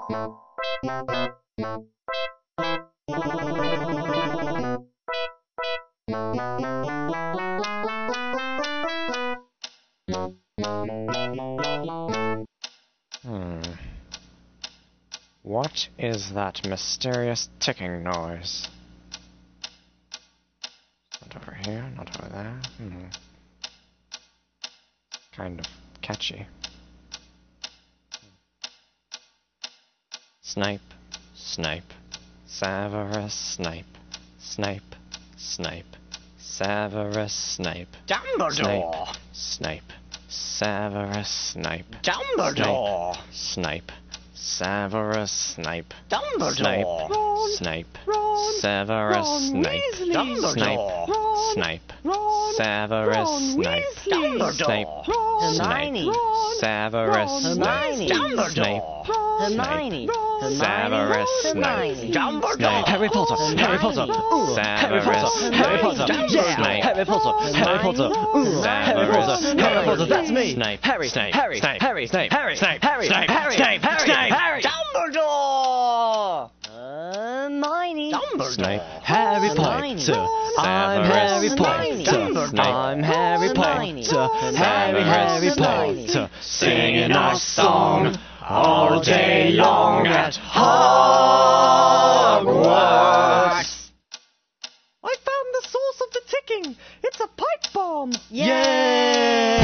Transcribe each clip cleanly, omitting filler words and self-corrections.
What is that mysterious ticking noise? Not over here, not over there. Kind of catchy. Snipe, snipe, Severus Snape, Snape, Snape, Severus Snape. Dumbledore! Snape, Severus Snape. Dumbledore! Snape, Severus Snape. Dumbledore! Snape, Ron, Severus Ron Snape. Weasley. Snape, Ron, Snape, Ron, Severus Ron Snape. Weasley. Snape, Ron, Snape, Ron, Severus Ron Snape. Weasley. Snape, Hermione. Severus Snape. Dumbledore! Harry Potter, Harry Potter, Severus Harry Potter, yeah, Snape. Harry Potter, Harry Potter, Harry Potter, Harry Potter, that's me. Snape, Harry, Snape, Harry, Snape, Harry, Snape, Harry, Snape, Harry, Snape, Harry, Snape, Harry, Snape. Dumbledore! Hermione. Snape. Harry Hermione. Potter, I'm Harry Hermione. Potter, I'm Harry Hermione. Potter, Harry Hermione. Potter, Singing a song all day long at Hogwarts. I found the source of the ticking. It's a pipe bomb. yeah!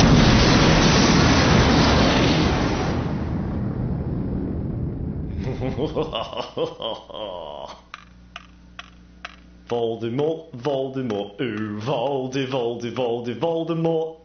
Voldemort, Voldemort, ooh, Voldemort.